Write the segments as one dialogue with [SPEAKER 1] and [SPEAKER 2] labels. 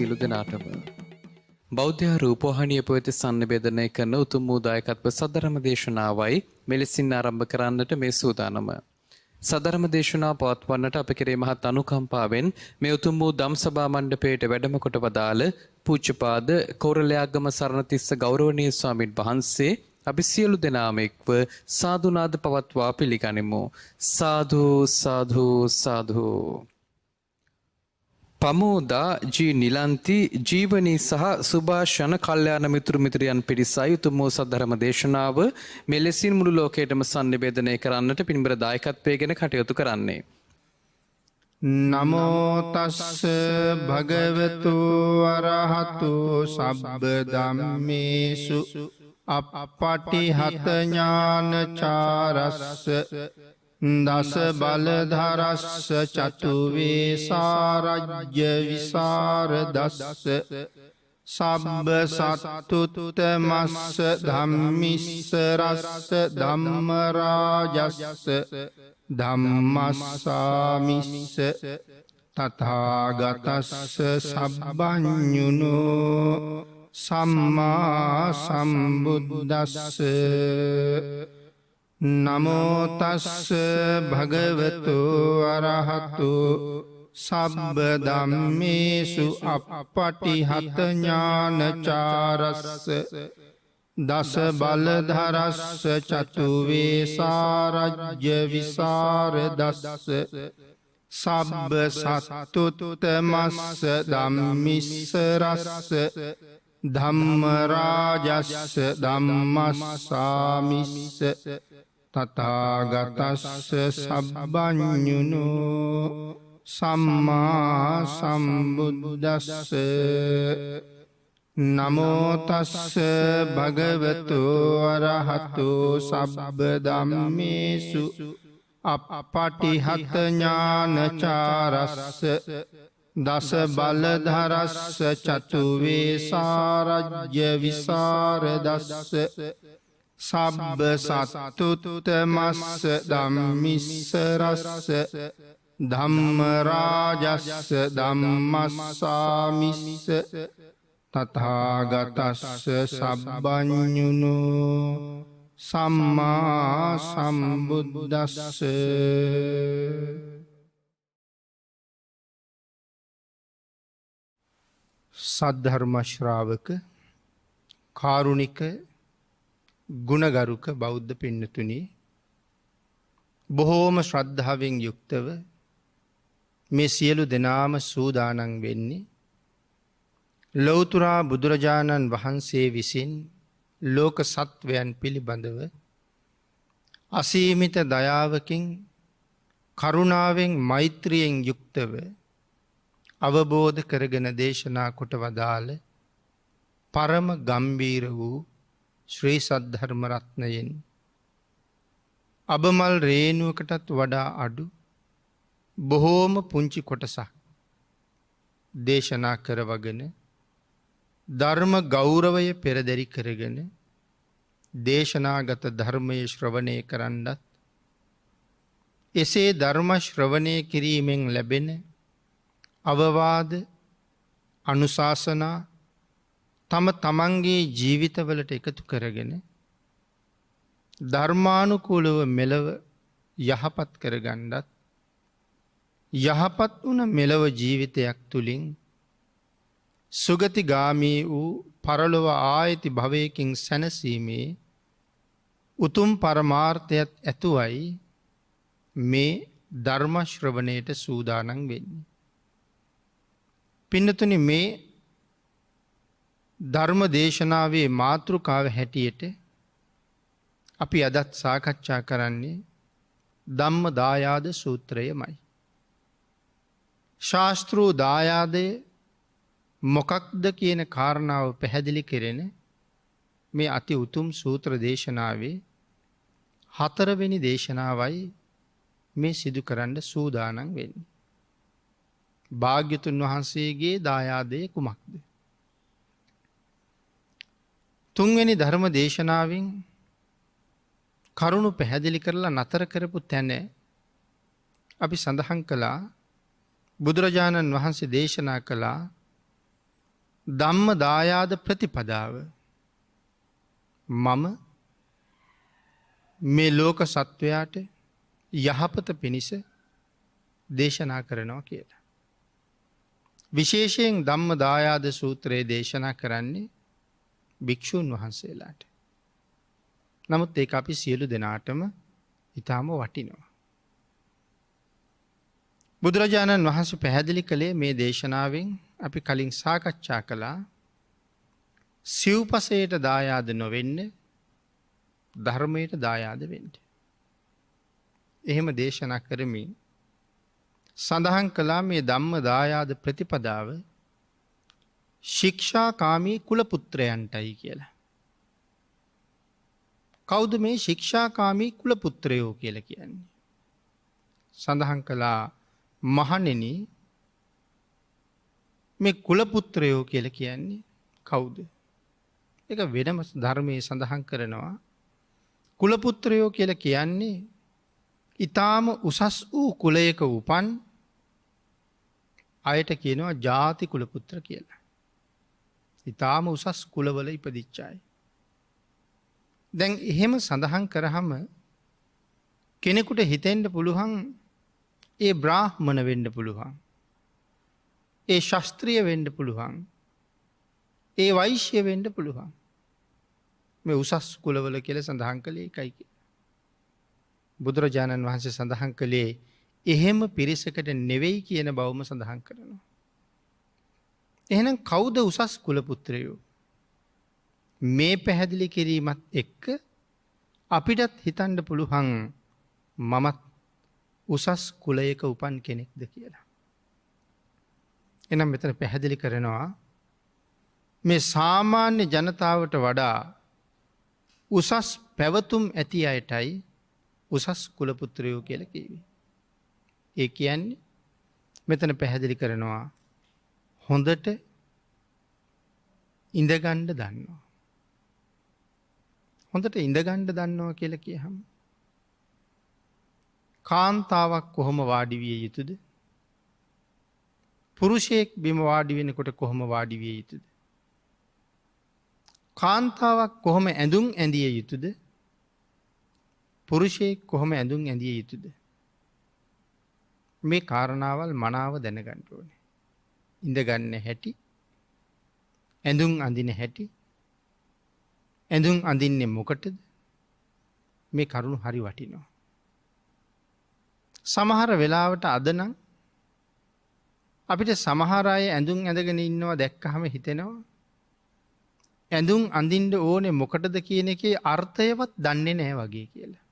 [SPEAKER 1] සියලු දෙනාටම බෞද්ධ රූපවාහිනිය පොත සංනිවේදනය කරන උතුම් වූ දායකත්ව සද්ධර්ම දේශනාවයි මෙලෙසින් ආරම්භ කරන්නට මේ සූදානම. සද්ධර්ම දේශනාව පවත්වන්නට අප කෙරේ මහත් අනුකම්පාවෙන් මේ උතුම් වූ ධම්සභා මණ්ඩපයට වැඩම කොට වදාළ පූජ්‍යපාද කෝරළයාගම සරණතිස්ස ගෞරවනීය ස්වාමින් වහන්සේ අපි සියලු දෙනාම එක්ව සාදුනාද පවත්වා පිළිගනිමු. සාදු සාදු සාදු. පමෝදා ජී නිලන්ති ජීවනී සහ සුභාෂණ කල්යාණ මිතුරු මිත්‍රයන් පිරිසයි උතුම් වූ සද්ධර්ම දේශනාව මෙලෙසින් මුළු ලෝකයටම සංනිවේදනය කරන්නට පින්බර දායකත්වයෙන් කටයුතු කරන්නේ.
[SPEAKER 2] නමෝ තස්ස භගවතු අරහතු සබ්බ ධම්මේසු අප්පටිහත ඥානචාරස්ස දස බලධරස්ස චතුවේසාරජ්‍ය විසරදස්ස සබ්බ සත්තුත්තමස්ස ධම්මිස්සරස්ස ධම්මරාජස්ස ධම්මස්සාමිස්ස තථාගතස්ස සබ්බඤුනෝ සම්මා සම්බුද්දස්ස නමෝ තස්ස භගවතු අරහතු සබ්බ ධම්මේසු අප්පටිහත ඥානචාරස්ස දස බලධරස්ස චතුවේසාරජ්‍ය විසරදස්ස සබ්බ සත්තුත්තමස්ස ධම්මිස්සරස්ස ධම්මරාජස්ස ධම්මස්සාමිස්ස තථාගතස්ස සබ්බඤුනෝ සම්මා සම්බුද්දස්ස නමෝ තස්ස භගවතු අරහතු සබ්බ ධම්මේසු අප්පටිහත ඥානචාරස්ස දස බලධරස්ස චතුවේසාරජ්‍ය විසරදස්ස සබ්බ සත්තුත්තමස්ස ධම්මිස්සරස්ස ධම්මරාජස්ස ධම්මස්සාමිස්ස තථාගතස්ස සබ්බඤුනෝ සම්මා සම්බුද්දස්ස. සද්ධර්ම ශ්‍රාවක කාරුණික ගුණගරුක බෞද්ධ පින්නතුනි, බොහෝම ශ්‍රද්ධාවෙන් යුක්තව මේ සියලු දෙනාම සූදානම් වෙන්නේ ලෞතුරා බුදුරජාණන් වහන්සේ විසින් ලෝක සත්වයන් පිළිබඳව අසීමිත දයාවකින් කරුණාවෙන් මෛත්‍රියෙන් යුක්තව අවබෝධ කරගෙන දේශනා කොට වදාළ පරම ගම්බීර වූ ශ්‍රී සද්ධර්ම රත්නයෙන් අබමල් රේණුවකටත් වඩා අඩු බොහෝම පුංචි කොටසක් දේශනා කරවගෙන ධර්ම ගෞරවය පෙරදැරි කරගෙන දේශනාගත ධර්මය ශ්‍රවණය කරන්නත් එසේ ධර්ම ශ්‍රවණය කිරීමෙන් ලැබෙන අවවාද අනුශාසනා තම තමන්ගේ ජීවිතවලට එකතු කරගෙන ධර්මානුකූලව මෙලව යහපත් කරගන්නත් යහපත් වුණ මෙලව ජීවිතයක් තුළින් සුගතිගාමී වූ පරලොව ආයති භවයකින් සැනසීමේ උතුම් පරමාර්ථයත් ඇතුවයි මේ ධර්ම ශ්‍රවණයට සූදානම් වෙන්නේ. පින්නතුනි, මේ ධර්ම දේශනාවේ මාතෘකාව හැටියට අපි අදත් සාකච්ඡා කරන්නේ ධම්ම දායාද සූත්‍රයමයි. ශාස්ත්‍රූ දායාදය මොකක්ද කියන කාරණාව පැහැදිලි කෙරෙන මේ අති උතුම් සූත්‍ර දේශනාවේ 4 වෙනි දේශනාවයි මේ සිදු කරන්න සූදානම් වෙන්නේ. භාග්‍යතුන් වහන්සේගේ දායාදය කුමක්ද? 3 වෙනි ධර්ම දේශනාවෙන් කරුණු පැහැදිලි කරලා නතර කරපු තැන අපි සඳහන් කළා බුදුරජාණන් වහන්සේ දේශනා කළා ධම්ම දායාද ප්‍රතිපදාව මම මේ ලෝක සත්වයාට යහපත පිණිස දේශනා කරනවා කියලා. විශේෂයෙන් ධම්ම දායාද සූත්‍රයේ දේශනා කරන්නේ භික්‍ෂූන් වහන්සේලාට. නමුත් ඒ අපි සියලු දෙනාටම ඉතාම වටිනවා. බුදුරජාණන් වහන්සේ පැහැදිලි කළේ මේ දේශනාවෙන් අපි කලින් සාකච්ඡා කළා සිව්පසයට දායාද නොවෙන්න ධර්මයට දායාද වෙන්න. එහෙම දේශනා කරමින් සඳහන් කළා මේ ධම්ම දායාද ප්‍රතිපදාව ශික්ෂාකාමී කුලපුත්‍රයන්ටයි කියලා. කවුද මේ ශික්ෂාකාමී කුලපුත්‍රයෝ කියලා කියන්නේ? සඳහන් කළා මහණෙනි මේ කුලපුත්‍රයෝ කියලා කියන්නේ කවුද? ඒක වෙනම ධර්මයේ සඳහන් කරනවා. කුලපුත්‍රයෝ කියලා කියන්නේ ඊටාම උසස් වූ කුලයක උපන් අයට කියනවා ජාති කුලපුත්‍ර කියලා. ඊටාම උසස් කුලවල ඉපදිච්ච අය. දැන් එහෙම සඳහන් කරාම කෙනෙකුට හිතෙන්න පුළුවන් ඒ බ්‍රාහ්මණ වෙන්න පුළුවන්. ඒ ශාස්ත්‍රීය වෙන්න පුළුවන්. ඒ වෛශ්‍ය වෙන්න පුළුවන්. මේ උසස් කුලවල කියලා සඳහන් කළේ ඒකයි කියලා. බුදුරජාණන් වහන්සේ සඳහන් කළේ එහෙම පිරිසකට නෙවෙයි කියන බවම සඳහන් කරනවා. එහෙනම් කවුද උසස් කුලපුත්‍රයෝ? මේ පැහැදිලි කිරීමත් එක්ක අපිටත් හිතන්න පුළුවන් මමත් උසස් කුලයක උපන් කෙනෙක්ද කියලා. එනම් මෙතන පැහැදිලි කරනවා මේ සාමාන්‍ය ජනතාවට වඩා උසස් පැවතුම් ඇති අයටයි උසස් කුලපුත්‍රයෝ කියලා කිව්වේ. ඒ කියන්නේ මෙතන පැහැදිලි කරනවා හොඳට ඉඳගන්න දන්නවා. හොඳට ඉඳගන්න දන්නවා කියලා කියහම කාන්තාවක් කොහොම වාඩි විය යුතුද? පුරුෂයෙක් බිම වාඩි වෙනකොට කොහොම වාඩි විය යුතුද? කාන්තාවක් කොහොම ඇඳුම් ඇඳිය යුතුද? පුරුෂයෙක් කොහොම ඇඳුම් ඇඳිය යුතුද? මේ කාරණාවල් මනාව දැනගන්න ඕනේ. ඉඳගන්න හැටි, ඇඳුම් අඳින හැටි, ඇඳුම් අඳින්නේ මොකටද? මේ කරුණු හරි වටිනවා. සමහර වෙලාවට අද නම් අපිට සමහර අය ඇඳුම් ඇඳගෙන ඉන්නවා දැක්කහම හිතෙනවා ඇඳුම් අඳින්න ඕනේ මොකටද කියන එකේ අර්ථයවත් දන්නේ නැහැ වගේ කියලා.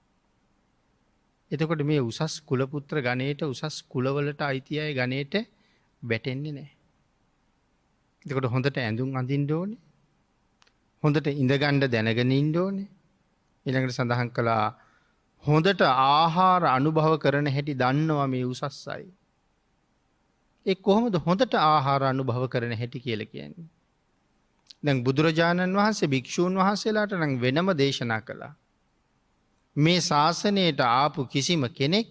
[SPEAKER 2] එතකොට මේ උසස් කුලපුත්‍ර ගණයට උසස් කුලවලට අයිති අය ගණයට වැටෙන්නේ නැහැ. එතකොට හොඳට ඇඳුම් අඳින්න ඕනේ. හොඳට ඉඳගන්න දැනගෙන ඉන්න ඕනේ. ඊළඟට සඳහන් කළා හොඳට ආහාර අනුභව කරන හැටි දන්නවා මේ උසස් අය. ඒ කොහොමද හොඳට ආහාර අනුභව කරන හැටි කියලා කියන්නේ? දැන් බුදුරජාණන් වහන්සේ භික්ෂූන් වහන්සේලාට නම් වෙනම දේශනා කළා. මේ ශාසනයට ආපු කිසිම කෙනෙක්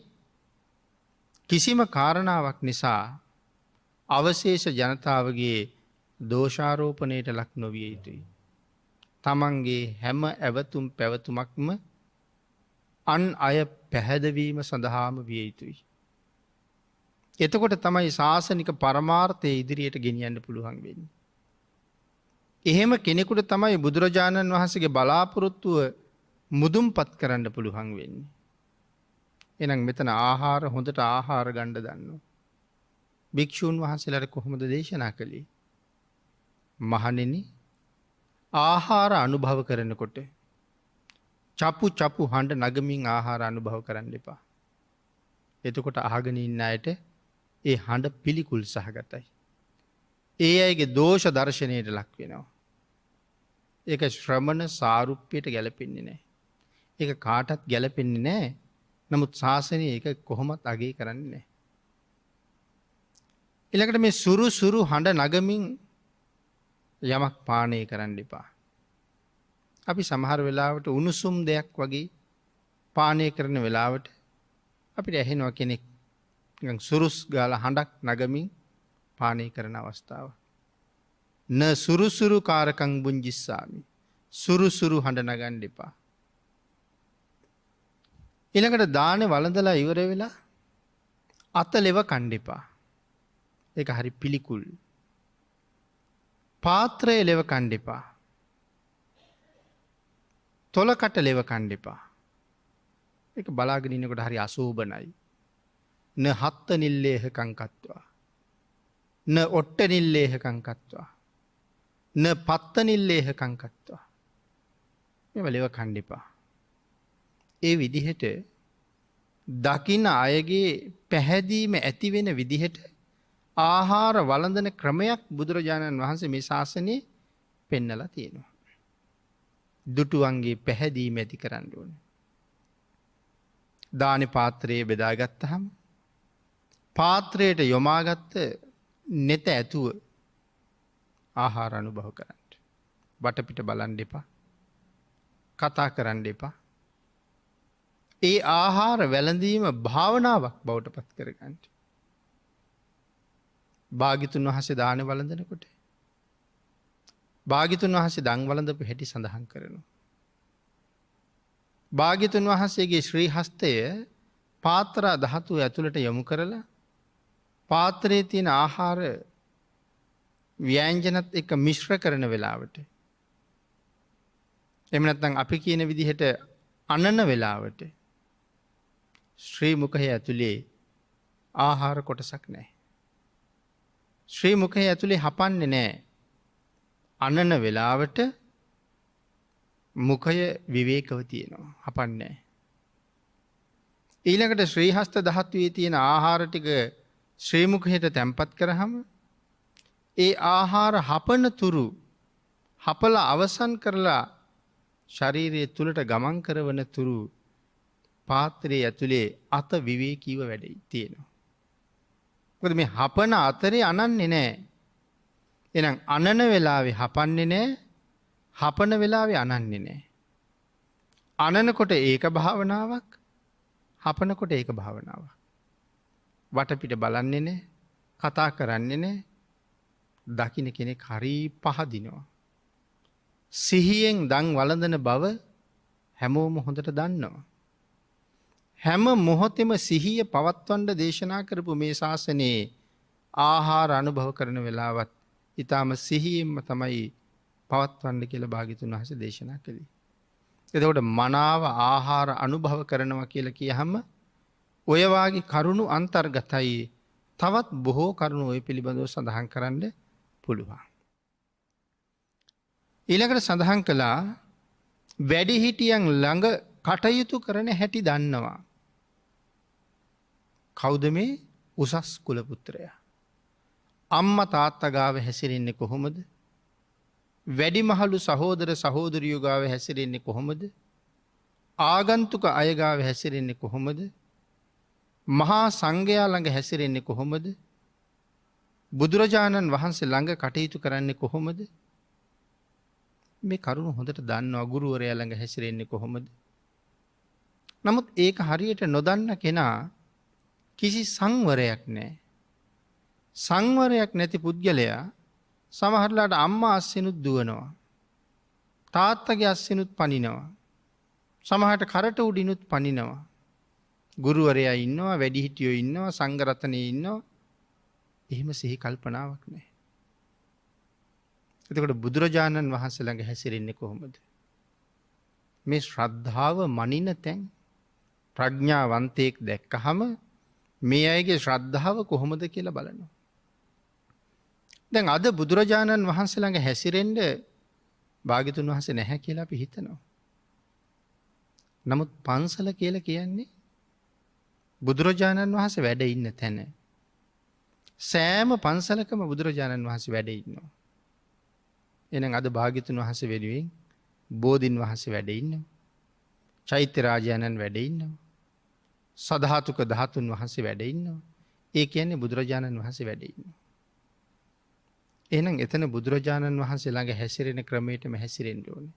[SPEAKER 2] කිසිම කාරණාවක් නිසා අවශේෂ ජනතාවගේ දෝෂාරෝපණයට ලක් නොවිය යුතුයි. තමන්ගේ හැම ඇවතුම් පැවතුමක්ම අන් අය පැහැදවීම සඳහාම විය යුතුයි. එතකොට තමයි ශාසනික පරමාර්ථය ඉදිරියට ගෙනියන්න පුළුවන් වෙන්නේ. එහෙම කෙනෙකුට තමයි බුදුරජාණන් වහන්සේගේ බලාපොරොත්තුව මුදුන්පත් කරන්න පුළුවන් වෙන්නේ. එහෙනම් මෙතන ආහාර හොඳට ආහාර ගන්න දන්නවා. භික්ෂූන් වහන්සේලාට කොහොමද දේශනා කළේ? මහණෙනි ආහාර අනුභව කරනකොට චපු චපු හඬ නගමින් ආහාර අනුභව කරන්න එපා. එතකොට අහගෙන ඉන්න අයට ඒ හඬ පිළිකුල් සහගතයි. ඒ අයගේ දෝෂ දර්ශනයට ලක් වෙනවා. ඒක ශ්‍රමණ සාරුප්‍යයට ගැලපෙන්නේ නැහැ. ඒක කාටත් ගැලපෙන්නේ නැහැ. නමුත් ශාසනය ඒක කොහොමත් අගය කරන්නේ නැහැ. ඊළඟට මේ සුරු සුරු හඬ නගමින් යමක් පානය කරන්න එපා. අපි සමහර වෙලාවට උණුසුම් දෙයක් වගේ පානය කරන වෙලාවට අපිට ඇහෙනවා කෙනෙක් නිකන් සුරුස් ගාලා හඬක් නගමින් පානය කරන අවස්ථාව. න සුරුසුරු කාරකං බුංජිස්සාමි. සුරුසුරු හඬ නගන්න එපා. ඊළඟට දානේ වළඳලා ඉවර වෙලා අත ලෙව කන්න එපා. ඒක හරි පිළිකුල්. පාත්‍රය ලෙව කන්න එපා. තොලකට ලෙව කන්න එපා. ඒක බලාගෙන ඉන්නකොට හරි අශෝභනයි. න හත්ත නිල්ලේහ කංකත්වා. න ඔට්ට නිල්ලේහ කංකත්වා. න පත්ත නිල්ලේහ කංකත්වා. මෙව ලෙව කන්න එපා. ඒ විදිහට දකින අයගේ පැහැදීම ඇතිවෙන විදිහට ආහාර වළඳන ක්‍රමයක් බුදුරජාණන් වහන්සේ මේ ශාසනයේ පෙන්නලා තියෙනවා. දුටුවන්ගේ පැහැදීම ඇති කරන්න ඕන. දානේ පාත්‍රයේ බෙදාගත්තහම පාත්‍රයට යොමාගත්ත නෙත ඇතුව ආහාර අනුභව කරන්න. වටපිට බලන්න එපා. කතා කරන්න එපා. ඒ ආහාර වැළඳීම භාවනාවක් බවට පත් කරගන්න. භාග්‍යතුන් වහන්සේ දාන වළඳනකොට භාග්‍යතුන් වහන්සේ දන් වළඳපු හැටි සඳහන් කරනවා. භාග්‍යතුන් වහන්සේගේ ශ්‍රී හස්තය පාත්‍ර ධාතුව ඇතුළට යොමු කරලා පාත්‍රයේ තියෙන ආහාර ව්‍යංජනත් එක්ක මිශ්‍ර කරන වෙලාවට එහෙම නැත්නම් අපි කියන විදිහට අනන වෙලාවට ශ්‍රී මුඛය ඇතුලේ ආහාර කොටසක් නැහැ. ශ්‍රී මුඛය ඇතුලේ හපන්නේ නැහැ. අනන වෙලාවට මුඛය විවේකව තියෙනවා. හපන්නේ නැහැ. ඊළඟට ශ්‍රී හස්ත ධාතුවේ තියෙන ආහාර ටික ශ්‍රී මුඛයට තැම්පත් කරාම ඒ ආහාර හපන තුරු හපලා අවසන් කරලා ශරීරයේ තුලට ගමන් කරවන තුරු පාත්‍රයේ ඇතුලේ අත විවේකීව වැඩ තියෙනවා. මොකද මේ හපන අතරේ අනන්නේ නැහැ. එහෙනම් අනන වෙලාවේ හපන්නේ නැහැ. හපන වෙලාවේ අනන්නේ නැහැ. අනනකොට ඒක භාවනාවක්. හපනකොට ඒක භාවනාවක්. වටපිට බලන්නේ නැහැ. කතා කරන්නේ නැහැ. දකින්න කෙනෙක් හරි පහදිනවා. සිහියෙන් දන් වළඳන බව හැමෝම හොඳට දන්නවා. හැම මොහොතෙම සිහිය පවත්වන්න දේශනා කරපු මේ ශාසනයේ ආහාර අනුභව කරන වෙලාවත් ඊටාම සිහියෙන්ම තමයි පවත්වන්න කියලා භාග්‍යතුන් වහන්සේ දේශනා කළේ. එතකොට මනාව ආහාර අනුභව කරනවා කියලා කියහම ඔය වාගේ කරුණු අන්තර්ගතයි. තවත් බොහෝ කරුණු ඔය පිළිබඳව සඳහන් කරන්න පුළුවන්. ඊළඟට සඳහන් කළා වැඩිහිටියන් ළඟ කටයුතු කරන හැටි දන්නවා. කවුද මේ උසස් කුල පුත්‍රයා? අම්මා තාත්තා ගාව හැසිරෙන්නේ කොහොමද? වැඩිමහලු සහෝදර සහෝදරියෝ ගාව හැසිරෙන්නේ කොහොමද? ආගන්තුක අය ගාව හැසිරෙන්නේ කොහොමද? මහා සංඝයා ළඟ හැසිරෙන්නේ කොහොමද? බුදුරජාණන් වහන්සේ ළඟ කටයුතු කරන්නේ කොහොමද? මේ කරුණ හොඳට දන්නවා. ගුරුවරයා ළඟ හැසිරෙන්නේ කොහොමද? නමුත් ඒක හරියට නොදන්න කෙනා කිසි සංවරයක් නැහැ. සංවරයක් නැති පුද්ගලයා සමහරලාට අම්මා අස්සෙනුත් දුවනවා. තාත්තගේ අස්සෙනුත් පනිනවා. සමහරට කරට උඩිනුත් පනිනවා. ගුරුවරයා ඉන්නවා, වැඩිහිටියෝ ඉන්නවා, සංඝ රත්නයේ ඉන්නවා. එහෙම සිහි කල්පනාවක් නැහැ. එතකොට බුදුරජාණන් වහන්සේ ළඟ හැසිරෙන්නේ කොහොමද? මේ ශ්‍රද්ධාව මනින තැන් ප්‍රඥාවන්තයෙක් දැක්කහම මේ අයගේ ශ්‍රද්ධාව කොහොමද කියලා බලනවා. දැන් අද බුදුරජාණන් වහන්සේ ළඟ හැසිරෙන්න භාග්‍යතුන් වහන්සේ නැහැ කියලා අපි හිතනවා. නමුත් පන්සල කියලා කියන්නේ බුදුරජාණන් වහන්සේ වැඩ ඉන්න තැන. සෑම පන්සලකම බුදුරජාණන් වහන්සේ වැඩ ඉන්නවා. එහෙනම් අද භාග්‍යතුන් වහන්සේ වෙනුවෙන් බෝධින් වහන්සේ වැඩ ඉන්නවා. චෛත්‍ය රාජානන් වැඩ ඉන්නවා. සධාතුක ධාතුන් වහන්සේ වැඩ ඉන්නවා. ඒ කියන්නේ බුදුරජාණන් වහන්සේ වැඩ ඉන්නවා. එහෙනම් එතන බුදුරජාණන් වහන්සේ ළඟ හැසිරෙන ක්‍රමයටම හැසිරෙන්න ඕනේ.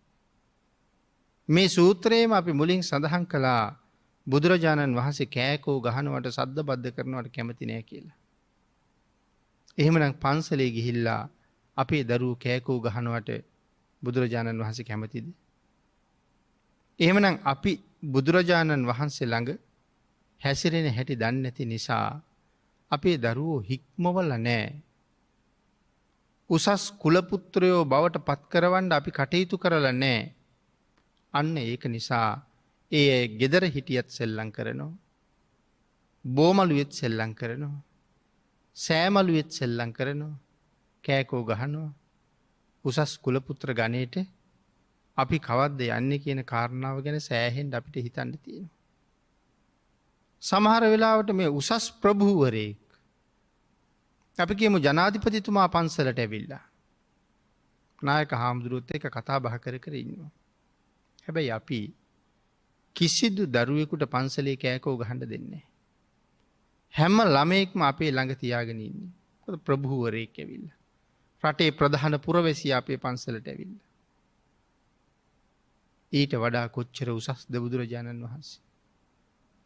[SPEAKER 2] මේ සූත්‍රයේම අපි මුලින් සඳහන් කළා බුදුරජාණන් වහන්සේ කෑකෝ ගහනවට සද්ද බද්ද කරනවට කැමති නෑ කියලා. එහෙමනම් පන්සලේ ගිහිල්ලා අපේ දරුවෝ කෑකෝ ගහනවට බුදුරජාණන් වහන්සේ කැමතිද? එහෙමනම් අපි බුදුරජාණන් වහන්සේ ළඟ හැසිරෙන හැටි දන්නේ නැති නිසා අපේ දරුවෝ හික්මවල නැහැ. උසස් කුලපුත්‍රයෝ බවට පත් කරවන්න අපි කටයුතු කරලා නැහැ. අන්න ඒක නිසා ඒ ගෙදර හිටියත් සෙල්ලම් කරනවා. බෝමලුවෙත් සෙල්ලම් කරනවා. සෑමලුවෙත් සෙල්ලම් කරනවා. කෑකෝ ගහනවා. උසස් කුලපුත්‍ර ගණයට අපි කවද්ද යන්නේ කියන කාරණාව ගැන සෑහෙන්න අපිට හිතන්න තියෙනවා. සමහර වෙලාවට මේ උසස් ප්‍රභූවරයෙක් අපි කියමු ජනාධිපතිතුමා පන්සලට ඇවිල්ලා නායක හාමුදුරුවොත් එක්ක කතා බහ කර කර ඉන්නවා. හැබැයි අපි කිසිදු දරුවෙකුට පන්සලේ කෑකෝ ගහන්න දෙන්නේ නැහැ. හැම ළමයෙක්ම අපේ ළඟ තියාගෙන ඉන්නේ. මොකද ප්‍රභූවරයෙක් ඇවිල්ලා. රටේ ප්‍රධාන පුරවැසියා අපේ පන්සලට ඇවිල්ලා. ඊට වඩා කොච්චර උසස්ද බුදුරජාණන් වහන්සේ.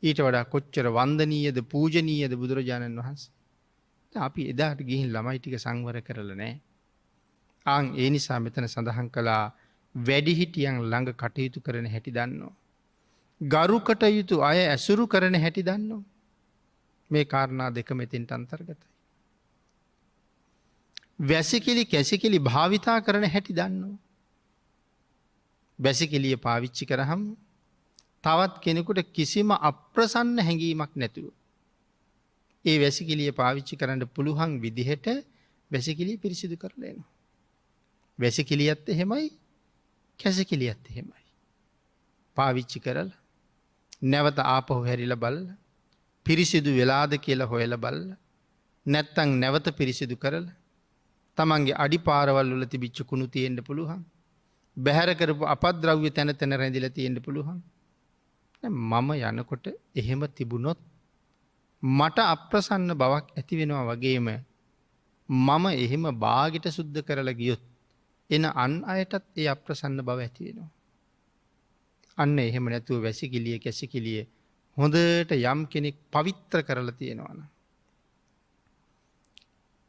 [SPEAKER 2] ඊට වඩා කොච්චර වන්දනීයද පූජනීයද බුදුරජාණන් වහන්සේ. අපි එදාට ගිහින් ළමයි ටික සංවර කරලා නැහැ. ඒ නිසා මෙතන සඳහන් කළා වැඩිහිටියන් ළඟ කටයුතු කරන හැටි දන්නවා. ගරු කටයුතු අය ඇසුරු කරන හැටි දන්නවා. මේ කාරණා දෙක මෙතෙන්ට අන්තර්ගතයි. වැසිකිලි කැසිකිලි භාවිතා කරන හැටි දන්නවා. වැසිකිලිය පාවිච්චි කරාම තවත් කෙනෙකුට කිසිම අප්‍රසන්න හැඟීමක් නැතුව ඒ වැසිකිලිය පාවිච්චි කරන්න පුළුවන් විදිහට වැසිකිලිය පිරිසිදු කරලා එනවා. වැසිකිලියත් එහෙමයි කැසිකිලියත් එහෙමයි. පාවිච්චි කරලා නැවත ආපහු හැරිලා බලලා පිරිසිදු වෙලාද කියලා හොයලා බලලා නැත්තම් නැවත පිරිසිදු කරලා තමන්ගේ අඩිපාරවල් වල තිබිච්ච කුණු තියෙන්න පුළුවන්. බැහැර කරපු අපද්‍රව්‍ය තැන තැන රැඳිලා තියෙන්න පුළුවන්. මම යනකොට එහෙම තිබුණොත් මට අප්‍රසන්න බවක් ඇති වෙනවා වගේම මම එහෙම බාගෙට සුද්ධ කරලා ගියොත් එන අන් අයටත් ඒ අප්‍රසන්න බව ඇති වෙනවා. අන්න එහෙම නැතුව වැසිකිළිය කැසිකිළිය හොඳට යම් කෙනෙක් පවිත්‍ර කරලා තියෙනවා නම්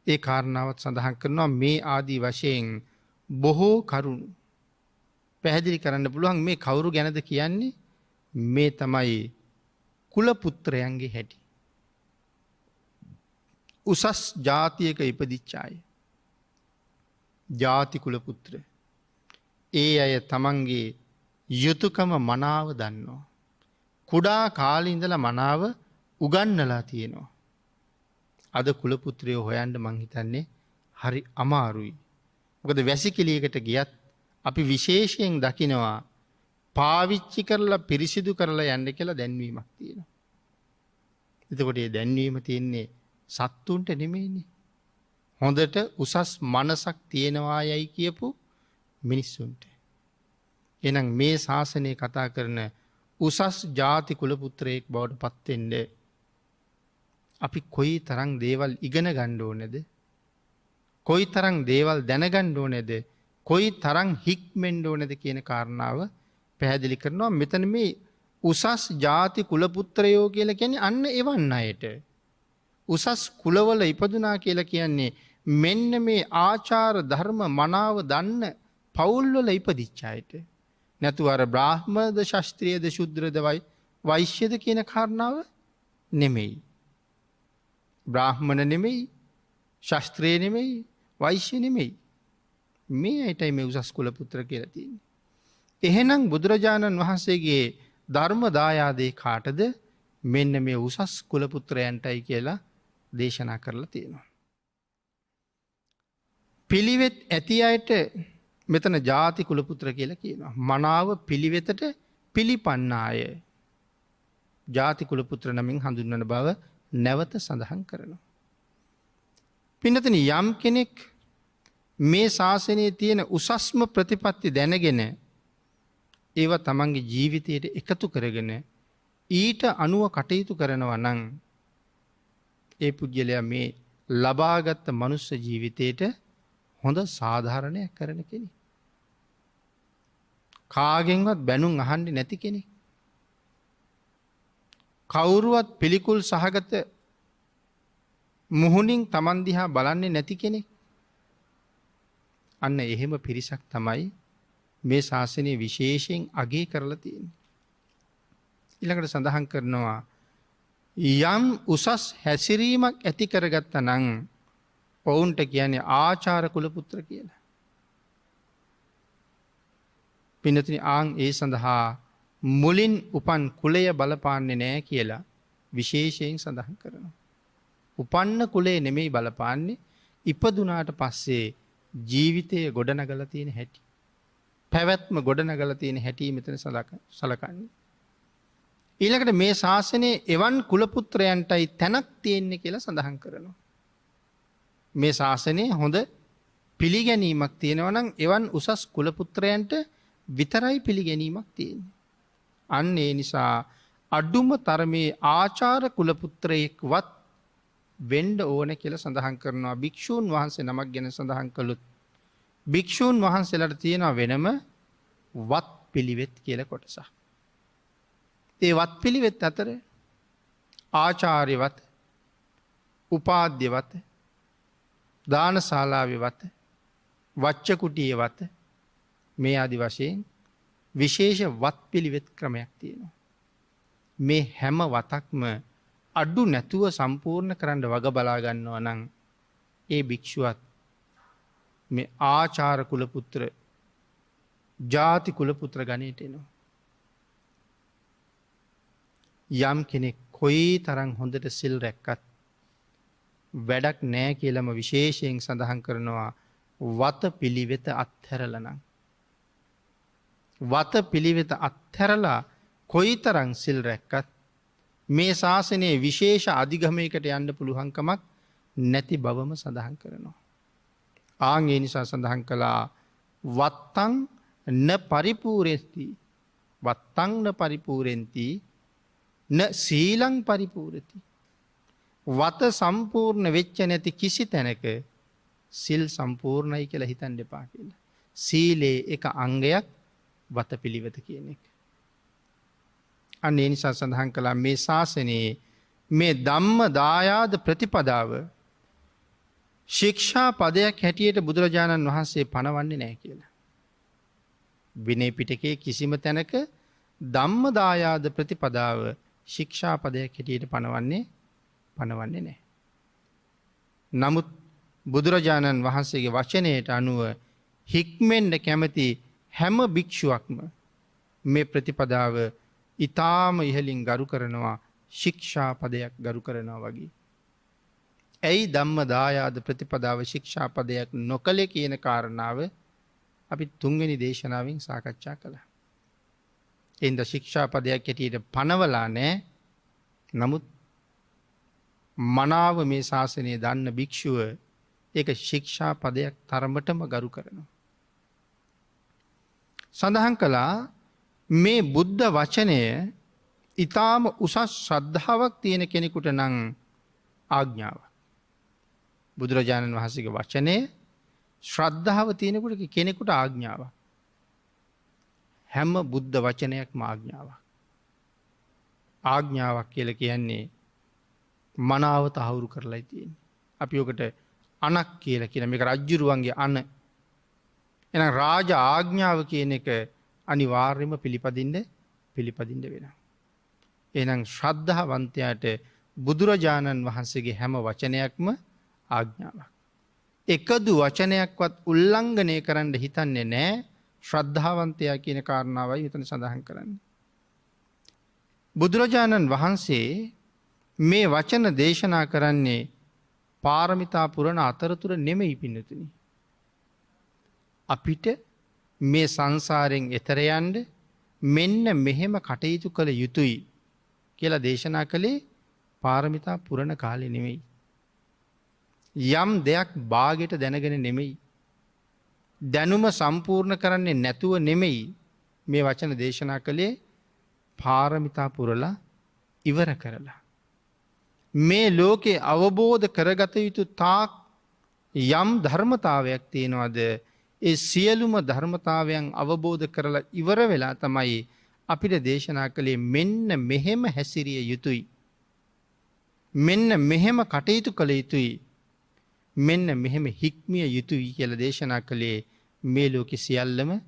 [SPEAKER 2] ඒ කාරණාවත් සඳහන් කරනවා මේ ආදී වශයෙන් බොහෝ කරුණු පැහැදිලි කරන්න පුළුවන්. මේ කවුරු ගැනද කියන්නේ? මේ තමයි කුල පුත්‍රයන්ගේ හැටි. උසස් ජාතියක ඉපදිච්ච අය. ජාති කුල පුත්‍ර. ඒ අය තමන්ගේ යුතුයකම මනාව දන්නවා. කුඩා කාලේ ඉඳලා මනාව උගන්වලා තියෙනවා. අද කුල පුත්‍රයෝ හොයන්න මං හිතන්නේ හරි අමාරුයි. මොකද වැසිකිළියකට ගියත් අපි විශේෂයෙන් දකිනවා පාවිච්චි කරලා පිරිසිදු කරලා යන්න කියලා දැන්වීමක් තියෙනවා. එතකොට මේ දැන්වීම තියෙන්නේ සත්තුන්ට නෙමෙයිනේ. හොඳට උසස් මනසක් තියෙනවා යයි කියපු මිනිස්සුන්ට. එහෙනම් මේ ශාසනය කතා කරන උසස් ජාති කුල පුත්‍රයෙක් බවට පත් වෙන්න අපි කොයි තරම් දේවල් ඉගෙන ගන්න ඕනේද? කොයි තරම් දේවල් දැනගන්න ඕනේද? කොයි තරම් හික්මෙන්න ඕනේද කියන කාරණාව පැහැදිලි කරනවා. මෙතන මේ උසස් ජාති කුල පුත්‍රයෝ කියලා කියන්නේ අන්න එවන් අයට. උසස් කුලවල ඉපදුනා කියලා කියන්නේ මෙන්න මේ ආචාර ධර්ම මනාව දන්න පවුල්වල ඉපදිච්ච අයට. නැතු අර බ්‍රාහ්මද ශාස්ත්‍රීයද ශුද්‍රද වෛශ්‍යද කියන කාරණාව නෙමෙයි. බ්‍රාහ්මණ නෙමෙයි, ශාස්ත්‍රීය නෙමෙයි, වෛශ්‍ය නෙමෙයි. මේ අයටයි මේ උසස් කුල පුත්‍ර කියලා තියෙන්නේ. එහෙනම් බුදුරජාණන් වහන්සේගේ ධර්ම දායාදේ කාටද? මෙන්න මේ උසස් කුල පුත්‍රයන්ටයි කියලා දේශනා කරලා තියෙනවා. පිළිවෙත් ඇති අයට මෙතන ජාති කුල පුත්‍ර කියලා කියනවා. මනාව පිළිවෙතට පිළිපන්න අය ජාති කුල පුත්‍ර නමින් හඳුන්වන බව නැවත සඳහන් කරනවා. පින්නතනි යම් කෙනෙක් මේ ශාසනයේ තියෙන උසස්ම ප්‍රතිපත්ති දැනගෙන ඒවා තමන්ගේ ජීවිතයට එකතු කරගෙන ඊට අනුව කටයුතු කරනවා නම් ඒ පුජ්‍යලයා මේ ලබාගත් මනුස්ස ජීවිතයට හොඳ සාධාරණයක් කරන කෙනෙක්. කාගෙන්වත් බැනුම් අහන්නේ නැති කෙනෙක්. කවුරුවත් පිළිකුල් සහගත මුහුණින් තමන් දිහා බලන්නේ නැති කෙනෙක්. අන්න එහෙම පිරිසක් තමයි මේ ශාසනය විශේෂයෙන් අගය කරලා තියෙන්නේ. ඊළඟට සඳහන් කරනවා යම් උසස් හැසිරීමක් ඇති කරගත්ත නම් ඔවුන්ට කියන්නේ ආචාර කුල පුත්‍ර කියලා. පින්නතුනි ඒ සඳහා මුලින් උපන් කුලය බලපාන්නේ නැහැ කියලා විශේෂයෙන් සඳහන් කරනවා. උපන්න කුලේ නෙමෙයි බලපාන්නේ ඉපදුනාට පස්සේ ජීවිතයේ ගොඩනගලා තියෙන හැටි. පැවැත්ම ගොඩනගලා තියෙන හැටි මෙතන සලකන්නේ. ඊළඟට මේ ශාසනයේ එවන් කුල පුත්‍රයන්ටයි තැනක් තියෙන්නේ කියලා සඳහන් කරනවා. මේ ශාසනයේ හොඳ පිළිගැනීමක් තියෙනවා නම් එවන් උසස් කුල පුත්‍රයන්ට විතරයි පිළිගැනීමක් තියෙන්නේ. අන්න ඒ නිසා අඩුම තරමේ ආචාර කුල පුත්‍රයෙක්වත් වෙන්න ඕන කියලා සඳහන් කරනවා. භික්ෂූන් වහන්සේ නමක් ගැන සඳහන් කළොත් භික්ෂූන් වහන්සේලාට තියෙනවා වෙනම වත් පිළිවෙත් කියලා කොටසක්. ඒ වත් පිළිවෙත් අතර ආචාර්යවත්, උපාධ්‍යවත්, දානශාලාවේවත්, වච්චකුටියේවත් මේ ආදි වශයෙන් විශේෂ වත් පිළිවෙත් ක්‍රමයක් තියෙනවා. මේ හැම වතක්ම අඩු නැතුව සම්පූර්ණ කරන්න වග බලා ගන්නවා නම් ඒ භික්ෂුවත් මේ ආචාර කුල පුත්‍ර, ජාති කුල පුත්‍ර ගණයට එනවා. යම් කෙනෙක් කොයි තරම් හොඳට සිල් රැක්කත් වැඩක් නෑ කියලාම විශේෂයෙන් සඳහන් කරනවා වත පිළිවෙත අත්හැරලා නම්. වත පිළිවෙත අත්හැරලා කොයිතරම් සිල් රැක්කත් මේ ශාසනයේ විශේෂ අධිගමයකට යන්න පුළුවන්කමක් නැති බවම සඳහන් කරනවා. ඒ නිසා සඳහන් කළා වත්තං න පරිපූර්ණති වත්තං න පරිපූර්ණති න සීලං පරිපූර්ණති. වත සම්පූර්ණ වෙච්ච නැති කිසි තැනක සිල් සම්පූර්ණයි කියලා හිතන්න එපා කියලා. සීලේ එක අංගයක් වත පිළිවෙත කියන එක. අන්න ඒ නිසා සඳහන් කළා මේ ශාසනයේ මේ ධම්ම දායාද ප්‍රතිපදාව ශික්ෂා පදයක් හැටියට බුදුරජාණන් වහන්සේ පනවන්නේ නැහැ කියලා. විනය පිටකයේ කිසිම තැනක ධම්ම දායාද ප්‍රතිපදාව ශික්ෂා පදයක් හැටියට පනවන්නේ නැහැ. නමුත් බුදුරජාණන් වහන්සේගේ වචනයට අනුව හික්මෙන්ඩ කැමති හැම භික්ෂුවක්ම මේ ප්‍රතිපදාව ඉතාම ඉහලින් ගරු කරනවා, ශික්ෂා පදයක් ගරු කරනවා වගේ. ඇයි ධම්ම දායාද ප්‍රතිපදාව ශික්ෂා පදයක් නොකළේ කියන කාරණාව අපි තුන්වෙනි දේශනාවෙන් සාකච්ඡා කළා. එයින්ද ශික්ෂා පදයක් හැටියට පනවලා නැහැ. නමුත් මනාව මේ ශාසනය දන්න භික්ෂුව ඒක ශික්ෂා පදයක් තරමටම ගරු කරනවා. සඳහන් කළා මේ බුද්ධ වචනය ඊටාම උසස් ශ්‍රද්ධාවක් තියෙන කෙනෙකුට නම් ආඥාවක්. බුදුරජාණන් වහන්සේගේ වචනය ශ්‍රද්ධාව තියෙනකොට කෙනෙකුට ආඥාවක්. හැම බුද්ධ වචනයක්ම ආඥාවක්. ආඥාවක් කියලා කියන්නේ මනාව තහවුරු කරලා තියෙන්නේ. අපි ඔකට අනක් කියලා කියන මේක රජ්ජුරුවන්ගේ අන. එහෙනම් රාජ ආඥාව කියන එක අනිවාර්යයෙන්ම පිළිපදින්න වෙනවා. එහෙනම් ශ්‍රද්ධාවන්තයාට බුදුරජාණන් වහන්සේගේ හැම වචනයක්ම ආඥාවක්. එකදු වචනයක්වත් උල්ලංඝනය කරන්න හිතන්නේ නැහැ. ශ්‍රද්ධාවන්තයා කියන කාරණාවයි මෙතන සඳහන් කරන්නේ. බුදුරජාණන් වහන්සේ මේ වචන දේශනා කරන්නේ පාරමිතා පුරණ අතරතුර නෙමෙයි පින්නතුනි. අපිට මේ සංසාරයෙන් එතර යන්න මෙන්න මෙහෙම කටයුතු කළ යුතුයි කියලා දේශනා කළේ පාරමිතා පුරණ කාලේ නෙමෙයි. යම් දෙයක් බාගෙට දැනගෙන නෙමෙයි. දැනුම සම්පූර්ණ කරන්නේ නැතුව නෙමෙයි මේ වචන දේශනා කළේ පාරමිතා පුරලා ඉවර කරලා. මේ ලෝකේ අවබෝධ කරගත යුතු තාක් යම් ධර්මතාවයක් තියෙනවද ඒ සියලුම ධර්මතාවයන් අවබෝධ කරලා ඉවර වෙලා තමයි අපිට දේශනා කළේ මෙන්න මෙහෙම හැසිරිය යුතුයි. මෙන්න මෙහෙම කටයුතු කළ යුතුයි. මෙන්න මෙහෙම හික්මිය යුතුයි කියලා දේශනා කළේ මේ ලෝකෙ සියල්ලම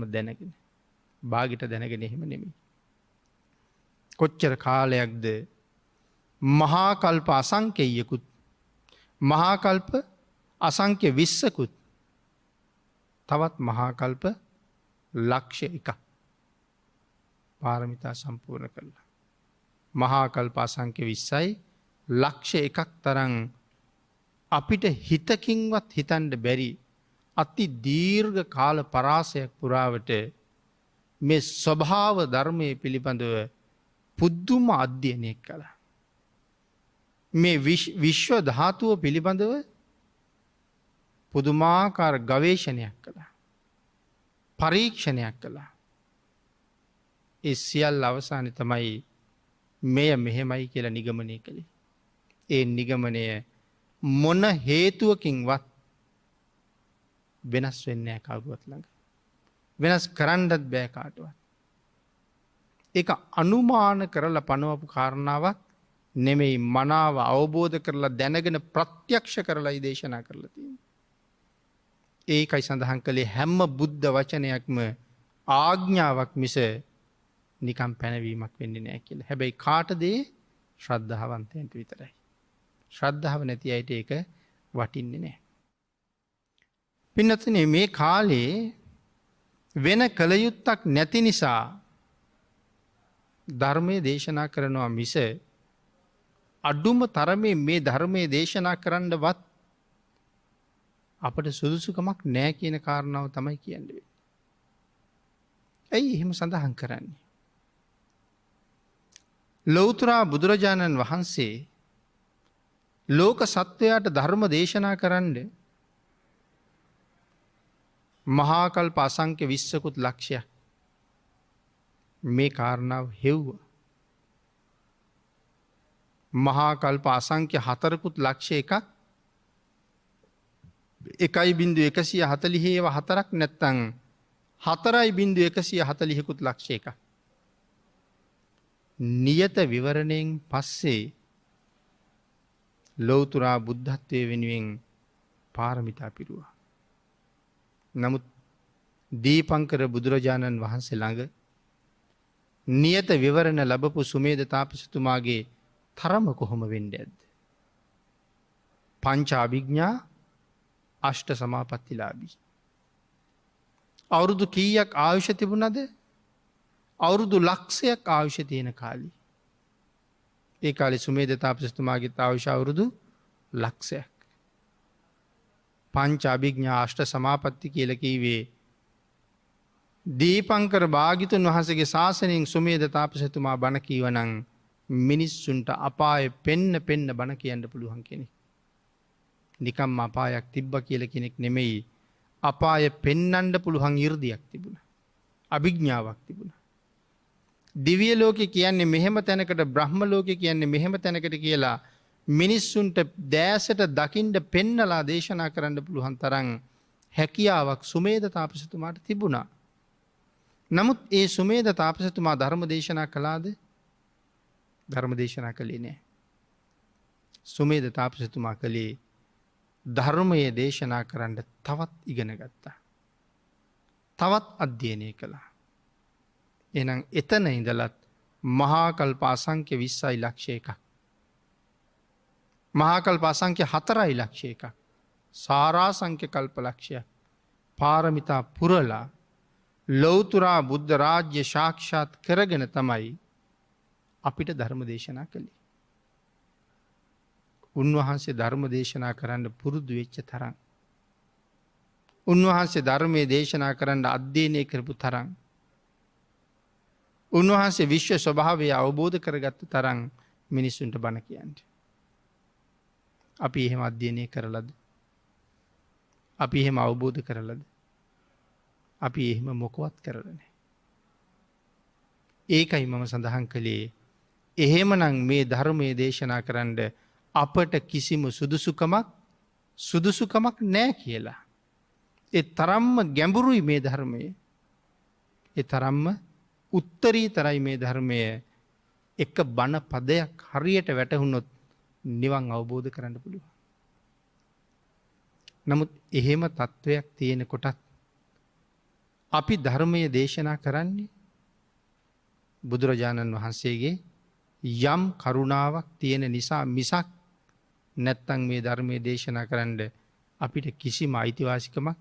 [SPEAKER 2] දැනගෙන. බාගෙට දැනගෙන එහෙම නෙමෙයි. කොච්චර කාලයක්ද මහා කල්ප අසංඛ්‍යයකුත් මහා කල්ප අසංඛ්‍ය 20කුත් තවත් මහා කල්ප ලක්ෂ 1ක් පාරමිතා සම්පූර්ණ කළා. මහා කල්ප අසංඛ්‍ය 20යි ලක්ෂ 1ක් තරම් අපිට හිතකින්වත් හිතන්න බැරි අති දීර්ඝ කාල පරාසයක් පුරාවට මේ ස්වභාව ධර්මයේ පිළිබඳව පුදුම අධ්‍යයනයක් කළා. මේ විශ්ව ධාතුව පිළිබඳව පුදුමාකාර ගවේෂණයක් කළා. පරීක්ෂණයක් කළා. ඒ සියල්ල අවසානයේ තමයි මෙය මෙහෙමයි කියලා නිගමනය කළේ. ඒ නිගමනය මොන හේතුවකින්වත් වෙනස් වෙන්නේ නැහැ කවුරුවත් ළඟ. වෙනස් කරන්නත් බෑ කාටවත්. ඒක අනුමාන කරලා පනවපු කාරණාවක් නෙමෙයි, මනාව අවබෝධ කරලා දැනගෙන ප්‍රත්‍යක්ෂ කරලායි දේශනා කරලා තියෙන්නේ. ඒකයි සඳහන් කළේ හැම බුද්ධ වචනයක්ම ආඥාවක් මිස නිකම් පැනවීමක් වෙන්නේ නැහැ කියලා. හැබැයි කාටද? ශ්‍රද්ධාවන්තයන්ට විතරයි. ශ්‍රද්ධාව නැති අයට ඒක වටින්නේ නැහැ. පින්නතුනේ මේ කාලේ වෙන කල යුත්තක් නැති නිසා ධර්මයේ දේශනා කරනවා මිස අඩුම තරමේ මේ ධර්මයේ දේශනා කරන්නවත් අපට සුදුසුකමක් නැහැ කියන කාරණාව තමයි කියන්නේ. ඇයි එහෙම සඳහන් කරන්නේ? ලෞතර බුදුරජාණන් වහන්සේ ලෝක සත්වයාට ධර්ම දේශනා කරන්න මහා කල්ප අසංඛ්‍ය 20කුත් ලක්ෂයක් මේ කාරණාව හෙව්වා. මහා කල්ප අසංඛ්‍ය 4කුත් ලක්ෂ 1ක් 1.140 ඒවා 4ක් නැත්තම් 4.140කුත් ලක්ෂ 1ක් නියත විවරණයෙන් පස්සේ ලෞතර බුද්ධත්වයේ වෙනුවෙන් පාරමිතා පිරුවා. නමුත් දීපංකර බුදුරජාණන් වහන්සේ ළඟ නියත විවරණ ලැබපු සුමේද තාපසතුමාගේ තරම කොහොම වෙන්නේ ඇද්ද? පංච අභිඥා අෂ්ට සමාපත්තිලාභී. අවුරුදු කීයක් ආයුෂ තිබුණද? අවුරුදු ලක්ෂයක් ආයුෂ තියෙන කාලේ. ඒ කාලේ සුමේද තාපසතුමාගේ ආයුෂ අවුරුදු ලක්ෂයක්. පංච අභිඥා අෂ්ට සමාපatti කියලා කීවේ දීපංකර භාග්‍යතුන් වහන්සේගේ ශාසනයෙන් සුමේද තාපසතුමා බණ කීවනම් මිනිස්සුන්ට අපායේ පෙන්න බණ කියන්න පුළුවන් කෙනෙක්. නිකම්ම අපායක් තිබ්බ කියලා කෙනෙක් නෙමෙයි, අපාය පෙන්නන්න පුළුවන් 이르දියක් තිබුණා. අභිඥාවක් තිබුණා. දිව්‍ය ලෝකේ කියන්නේ මෙහෙම තැනකට, බ්‍රහ්ම ලෝකේ කියන්නේ මෙහෙම තැනකට කියලා මිනිස්සුන්ට දැසට දකින්න පෙන්නලා දේශනා කරන්න පුළුවන් තරම් හැකියාවක් සුමේද තාපසතුමාට තිබුණා. නමුත් ඒ සුමේද තාපසතුමා ධර්ම දේශනා කළාද? ධර්ම දේශනා කළේ නැහැ. සුමේද තාපසතුමා කළේ ධර්මයේ දේශනා කරන්න තවත් ඉගෙන ගත්තා. තවත් අධ්‍යයනය කළා. එහෙනම් එතන ඉඳලත් මහා කල්ප අසංඛ්‍ය 20යි ලක්ෂ 1ක්. මහා කල්ප අසංඛ්‍ය 4යි ලක්ෂ 1ක්. සාරාසංඛ්‍ය කල්ප ලක්ෂයක් පාරමිතා පුරලා ලෞතර බුද්ධ රාජ්‍ය සාක්ෂාත් කරගෙන තමයි අපිට ධර්ම දේශනා කළේ. උන්වහන්සේ ධර්ම දේශනා කරන්න පුරුදු වෙච්ච තරම්, උන්වහන්සේ ධර්මයේ දේශනා කරන්න අධ්‍යයනය කරපු තරම්, උන්වහන්සේ විශ්ව ස්වභාවය අවබෝධ කරගත්ත තරම් මිනිසුන්ට බණ කියන්නේ. අපි එහෙම අධ්‍යයනය කරලද? අපි එහෙම අවබෝධ කරලද? අපි එහෙම මොකවත් කරලා නැහැ. ඒකයි මම සඳහන් කළේ එහෙමනම් මේ ධර්මයේ දේශනා කරන්න අපට කිසිම සුදුසුකමක් නැහැ කියලා. ඒ තරම්ම ගැඹුරුයි මේ ධර්මය. ඒ තරම්ම උත්තරීතරයි මේ ධර්මය. එක බණ පදයක් හරියට වැටහුනොත් නිවන් අවබෝධ කරන්න පුළුවන්. නමුත් එහෙම තත්ත්වයක් තියෙන කොටත් අපි ධර්මය දේශනා කරන්නේ බුදුරජාණන් වහන්සේගේ යම් කරුණාවක් තියෙන නිසා මිසක් නැත්තං මේ ධර්මය දේශනා කරන්න අපිට කිසිම අයිතිවාසිකමක්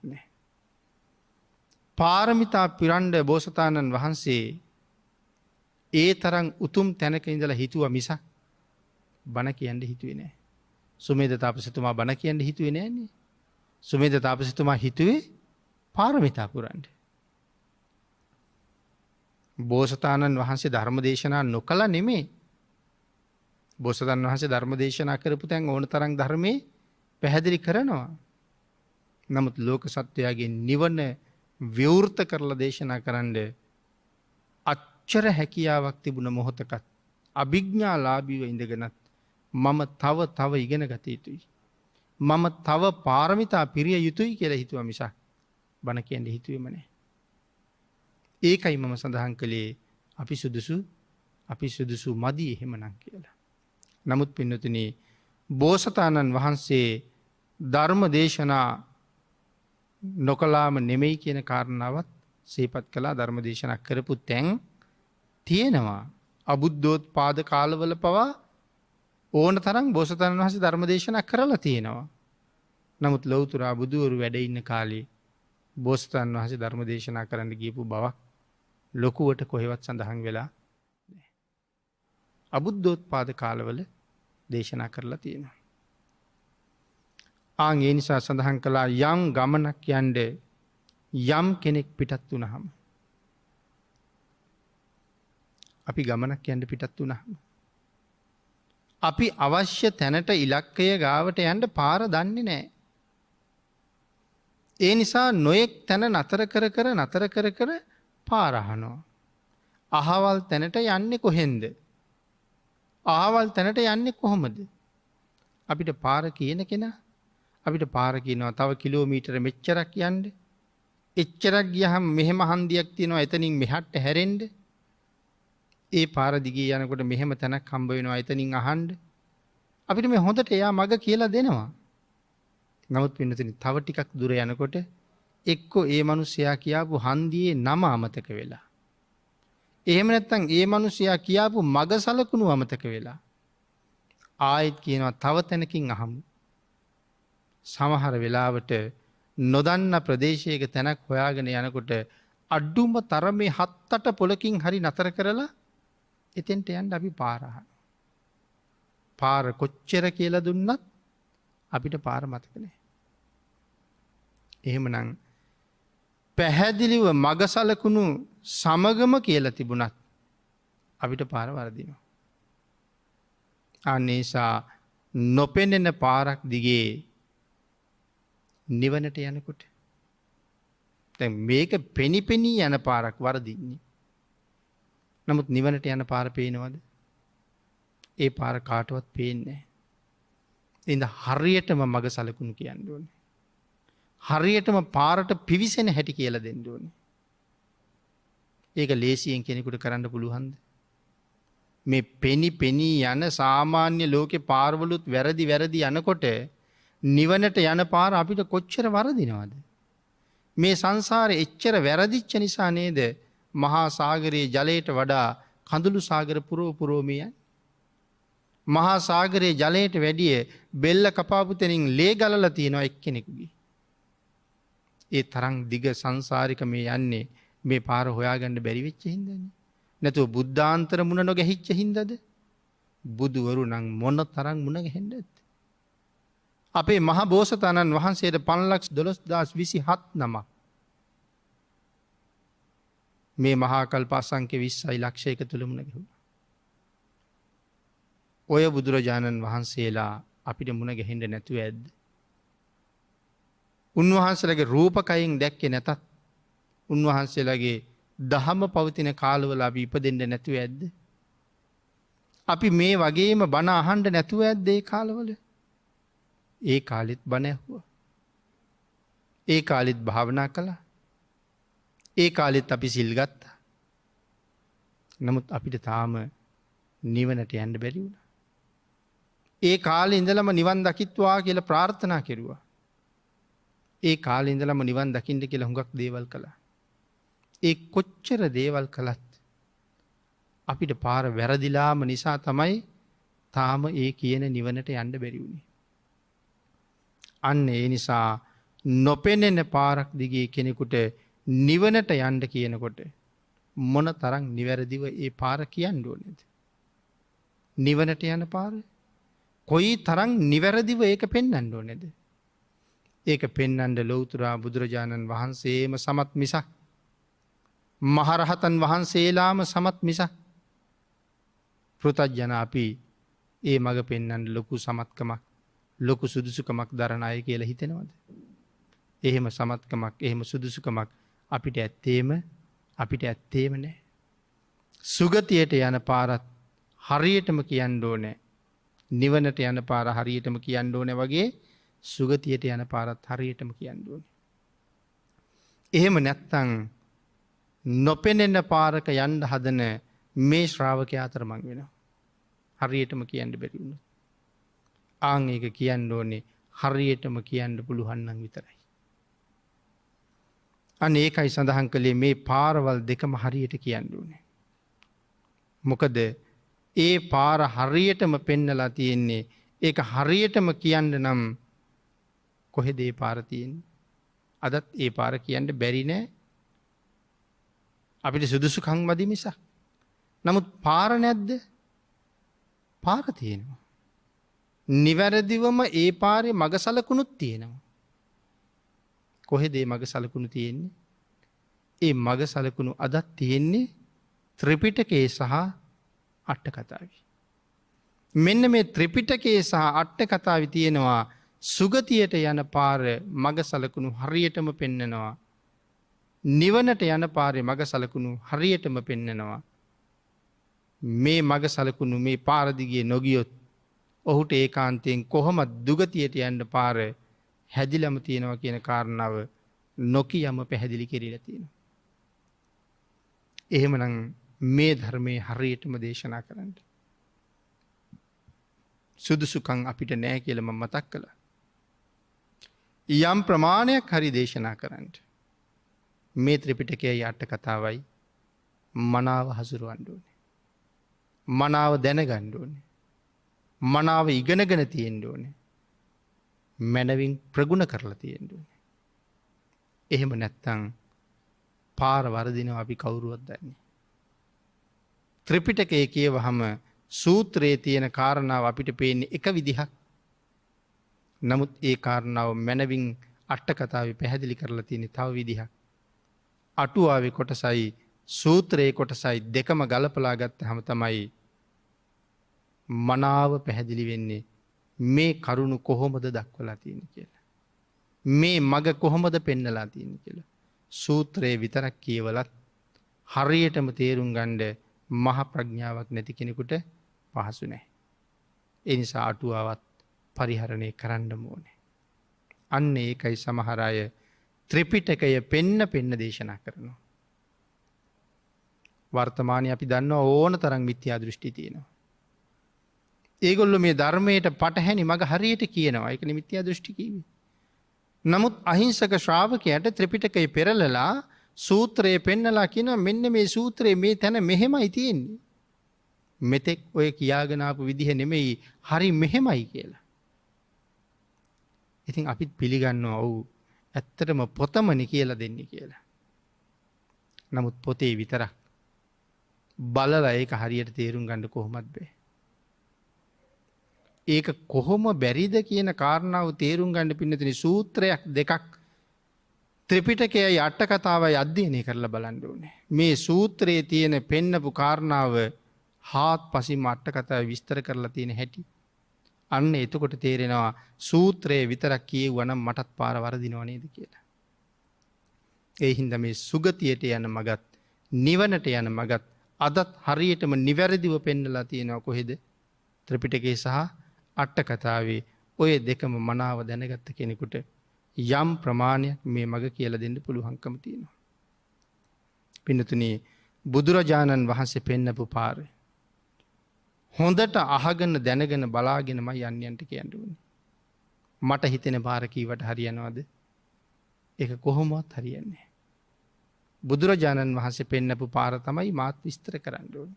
[SPEAKER 2] නෑ. පාරමිතා පිරන්ඩ බෝසතාණන් වහන්සේ ඒ තරං උතුම් තැනක ඉඳලා හිතුව මිසක් බණ කියන්න හිතුවේ නෑ. සුමේද තාපසතුමා බණ කියන්න හිතුවේ නෑන්නේ. සුමේද තාපසතුමා හිතුවේ පාරමිතා පුරන්ඩ. බෝසතාණන් වහන්සේ ධර්ම දේශනා නොකළ නෙමේ. බෝසතන් වහන්සේ ධර්ම දේශනා කරපු තැන් ඕන තරම් ධර්මය පැහැදිලි කරනවා. නමුත් ලෝක සත්වයාගේ නිවන ව්‍යවෘත කරලා දේශනා කරන්න අච්චර හැකියාවක් තිබුණ මොහොතකත් අභිඥාලාභීව ඉඳගෙනත් මම තව ඉගෙන ගත යුතුයි. මම තව පාරමිතා පිරිය යුතුයි කියලා හිතුව මිසක් බණ කියන්න හිතුවේම නෑ. ඒකයි මම සඳහන් කළේ අපි සුදුසු මදි එහෙමනම් කියලා. නමුත් පින්නතුනි බෝසතාණන් වහන්සේ ධර්ම දේශනා නොකලාම නෙමෙයි කියන කාරණාවත් සේපත් කළා. ධර්ම දේශනා කරපු තැන් තියෙනවා. අබුද්ධෝත්පාද කාලවල පවා ඕන තරම් බෝසතාණන් වහන්සේ ධර්ම දේශනා කරලා තියෙනවා. නමුත් ලෞතුරා බුදුවරු වැඩ ඉන්න කාලේ බෝසතාණන් වහන්සේ ධර්ම දේශනා කරන්න ගියපු බවක් ලොකුවට කොහෙවත් සඳහන් වෙලා නෑ. අබුද්ධෝත්පාද කාලවල දේශනා කරලා තියෙනවා. ඒ නිසා සඳහන් කළා යම් ගමනක් යන්ඩ යම් කෙනෙක් පිටත් වුණහම අපි ගමනක් යන්ඩ පිටත් වුණහම අපි අවශ්‍ය තැනට ඉලක්කය ගාවට යන්ඩ පාර දන්නේ නෑ. ඒ නිසා නොයෙක් තැන නතර කර පාරහනෝ. අහවල් තැනට යන්නේ කොහෙන්ද. අහවල් තැනට යන්නේ කොහොමද. අපිට පාර කියන කෙනා අපිට පාර කියනවා තව කිලෝමීටර මෙච්චරක් යන්ඩ. එච්චරක් ගියහම මෙහෙම හන්දියක් තියෙනවා එතනින් මෙහට්ට හැරෙන්ඩ. ඒ පාරදිගේ යනකොට මෙහෙම තැනක් හම්බ වෙනවා එතනින් අහන්ඩ. අපිට මේ හොඳට එයා මග කියලා දෙනවා. නමුත් පින්නතුනි තව ටිකක් දුර යනකොට එක්කෝ ඒ මිනිසයා කියාපු හන්දියේ නම අමතක වෙලා. එහෙම නැත්නම් ඒ මිනිසයා කියාපු මග සලකුණු අමතක වෙලා. ආයෙත් කියනවා තව තැනකින් අහමු. සමහර වෙලාවට නොදන්න ප්‍රදේශයක තැනක් හොයාගෙන යනකොට අඩුම තරමේ 7-8 පොලකින් හරි නතර කරලා එතෙන්ට යන්න අපි පාරහන. පාර කොච්චර කියලා දුන්නත් අපිට පාර මතක නෑ. එහෙමනම් පැහැදිලිව මග සලකුණු සමගම කියලා තිබුණත් අපිට පාර වරදිනවා. අනේසා නොපෙනෙන පාරක් දිගේ නිවනට යනකොට මේක පෙනිපෙනී යන පාරක් වරදින්නේ. නමුත් නිවනට යන පාර පේනවද. ඒ පාර කාටවත් පේන්නේ. එඳ හරියටම මග සලකුණු කියන්න ඕනේ. හරියටම පාරට පිවිසෙන හැටි කියලා දෙන්න ඕනේ. ඒක ලේසියෙන් කෙනෙකුට කරන්න පුළුවන්ද. මේ පෙනී යන සාමාන්‍ය ලෝකේ පාරවලුත් වැරදි යනකොට නිවනට යන පාර අපිට කොච්චර වරදිනවද. මේ සංසාරේ එච්චර වැරදිච්ච නිසා නේද මහා සාගරයේ ජලයට වඩා කඳුළු සාගර පුරෝමිය. මහා සාගරයේ ජලයට වැඩිය බෙල්ල කපාපු තැනින් ලේ ගලලා තියෙනවා එක්කෙනෙකුගේ. ඒ තරම් දිග සංසාරික මේ යන්නේ මේ පාර හොයාගන්න බැරි වෙච්ච හින්දානේ. නැතුව බුද්ධාන්තර මුණ නොගැහිච්ච හින්දාද? බුදුවරු නම් මොන තරම් මුණ ගැහෙන්නද? අපේ මහ බෝසතාණන් වහන්සේට 512027 නමක් මේ මහා කල්ප අසංඛ්‍ය 20යි ලක්ෂයක තුල මුණ ගැහුණා. ඔය බුදුරජාණන් වහන්සේලා අපිට මුණ ගැහෙන්න නැතුව ඇද්ද? උන්වහන්සේලාගේ රූපකයෙන් දැක්කේ නැතත් උන්වහන්සේලාගේ දහම පවතින කාලවල අපි ඉපදෙන්න නැතුව ඇද්ද? අපි මේ වගේම බණ අහන්න නැතුව ඇද්ද ඒ කාලවල? ඒ කාලෙත් බණ ඇහුවා. ඒ කාලෙත් භාවනා කළා. ඒ කාලෙත් අපි සිල් ගත්තා. නමුත් අපිට තාම නිවනට යන්න බැරි වුණා. ඒ කාලේ ඉඳලම නිවන් දකිත්වා කියලා ප්‍රාර්ථනා කෙරුවා. ඒ කාලේ ඉඳලම නිවන් දකින්න කියලා හුඟක් දේවල් කළා. ඒ කොච්චර දේවල් කළත් අපිට පාර වැරදිලාම නිසා තමයි තාම ඒ කියන නිවනට යන්න බැරි වුණේ. අන්න ඒ නිසා නොපෙනෙන පාරක් දිගේ කෙනෙකුට නිවනට යන්න කියනකොට මොන තරම් නිවැරදිව ඒ පාර කියන්න ඕනේද? නිවනට යන පාර කොයි තරම් නිවැරදිව ඒක පෙන්වන්න ඕනේද? ඒක පෙන්වන්න ලෞතුරා බුදුරජාණන් වහන්සේම සමත් මිසක් මහරහතන් වහන්සේලාම සමත් මිසක් පෘථග්ජන අපි ඒ මඟ පෙන්වන්න ලොකු සමත්කමක් ලොකු සුදුසුකමක් දරන අය කියලා හිතෙනවද? එහෙම සමත්කමක් එහෙම සුදුසුකමක් අපිට ඇත්තේම නැහැ. සුගතියට යන පාරත් හරියටම කියන්න ඕනේ. නිවනට යන පාර හරියටම කියන්න ඕනේ වගේ සුගතියට යන පාරත් හරියටම කියන්න ඕනේ. එහෙම නැත්තම් නොපෙනෙන පාරක යන්න හදන මේ ශ්‍රාවකයා අතරමං වෙනවා. හරියටම කියන්න බැරි වුණොත්. ආන් ඒක කියන්න ඕනේ හරියටම කියන්න පුළුවන් නම් විතරයි. අන්න ඒකයි සඳහන් කළේ මේ පාරවල් දෙකම හරියට කියන්න ඕනේ. මොකද ඒ පාර හරියටම පෙන්නලා තියෙන්නේ ඒක හරියටම කියන්න නම් කොහෙද ඒ පාර තියෙන්නේ? අදත් ඒ පාර කියන්න බැරි නෑ. අපිට සුදුසුකම් මදි මිසක්. නමුත් පාර නැද්ද? පාර තියෙනවා. නිවැරදිවම ඒ පාරේ මග සලකුණුත් තියෙනවා. කොහෙද මේ මග සලකුණු තියෙන්නේ? ඒ මග සලකුණු අදත් තියෙන්නේ ත්‍රිපිටකයේ සහ අට කතාවේ. මෙන්න මේ ත්‍රිපිටකයේ සහ අට කතාවේ තියෙනවා සුගතියට යන පාර මග සලකුණු හරියටම පෙන්නනවා. නිවනට යන පාරේ මග සලකුණු හරියටම පෙන්නනවා. මේ මග සලකුණු මේ පාර දිගේ නොගියොත් ඔහුට ඒකාන්තයෙන් කොහොමද දුගතියට යන්න පාර හැදිලම තියෙනවා කියන කාරණාව නොකියම පැහැදිලි කෙරෙලා තියෙනවා. එහෙමනම් මේ ධර්මයේ හරියටම දේශනා කරන්න. සුදුසුකම් අපිට නැහැ කියලා මම මතක් කළා. යම් ප්‍රමාණයක් හරි දේශනා කරන්න. මේ ත්‍රිපිටකයේ අට කතාවයි මනාව හසුරවන්න ඕනේ. මනාව දැනගන්න ඕනේ. මනාව ඉගෙනගෙන තියෙන්න ඕනේ. මනවින් ප්‍රගුණ කරලා තියෙන්න ඕනේ. එහෙම නැත්තම් පාර වරදිනවා අපි කවුරුවත් දන්නේ. ත්‍රිපිටකයේ කියවහම සූත්‍රයේ තියෙන කාරණාව අපිට පේන්නේ එක විදිහක්. නමුත් ඒ කාරණාව මනවින් අට කතාවේ පැහැදිලි කරලා තියෙන්නේ තව විදිහක්. අටුවාවේ කොටසයි සූත්‍රයේ කොටසයි දෙකම ගලපලා ගත්තහම තමයි මනාව පැහැදිලි වෙන්නේ මේ කරුණු කොහොමද දක්වලා තියෙන්නේ කියලා. මේ මග කොහොමද පෙන්නලා තියෙන්නේ කියලා. සූත්‍රයේ විතරක් කියවලත් හරියටම තේරුම් ගන්න මහ ප්‍රඥාවක් නැති කෙනෙකුට පහසු නැහැ. ඒ නිසා අටුවාවත් පරිහරණය කරන්න ඕනේ. අන්න ඒකයි සමහර අය ත්‍රිපිටකය පෙන්න දේශනා කරනවා. වර්තමානයේ අපි දන්නවා ඕන තරම් මිත්‍යා දෘෂ්ටි තියෙනවා. ඒගොල්ලෝ මේ ධර්මයට පටහැනි මග හරියට කියනවා. ඒක මිත්‍යා දෘෂ්ටි කිව්වේ. නමුත් අහිංසක ශ්‍රාවකයාට ත්‍රිපිටකය පෙරලලා සූත්‍රයේ පෙන්නලා කියනවා මෙන්න මේ සූත්‍රයේ මේ තැන මෙහෙමයි තියෙන්නේ. මෙතෙක් ඔය කියාගෙන ආපු විදිහ නෙමෙයි හරි මෙහෙමයි කියලා. ඉතින් අපිත් පිළිගන්නවා ඔව් ඇත්තටම පොතමනි කියලා දෙන්නේ කියලා. නමුත් පොතේ විතරක් බලලා ඒක හරියට තේරුම් ගන්න කොහොමද බෑ. ඒක කොහොම බැරිද කියන කාරණාව තේරුම් ගන්න පින්නතුනි සූත්‍රයක් දෙකක් ත්‍රිපිටකයයි අට කතාවයි අධ්‍යයනය කරලා බලන්න ඕනේ. මේ සූත්‍රයේ තියෙන පෙන්නපු කාරණාව හාත්පසින්ම අට කතාවේ විස්තර කරලා තියෙන හැටි. අන්න එතකොට තේරෙනවා සූත්‍රයේ විතරක් කියවුවනම් මටත් පාර වරදිනව නේද කියලා. ඒ හින්දා මේ සුගතියට යන මගත් නිවනට යන මගත් අදත් හරියටම නිවැරදිව පෙන්නලා තියෙනවා කොහෙද? ත්‍රිපිටකයේ සහ අට කතාවේ ඔය දෙකම මනාව දැනගත්ත කෙනෙකුට යම් ප්‍රමාණයක් මේ මග කියලා දෙන්න පුළුවන්කම තියෙනවා. පින්නතුනි බුදුරජාණන් වහන්සේ පෙන්නපු පාර හොඳට අහගෙන දැනගෙන බලාගෙනම යන්නට කියන්නුවන. මට හිතෙන පාරකීවට හරියනවාද එක කොහොමත් හරියන්නේ. බුදුරජාණන් වහන්සේ පෙන්නපු පාර තමයි මාත් විස්තර කරන්න ඕන.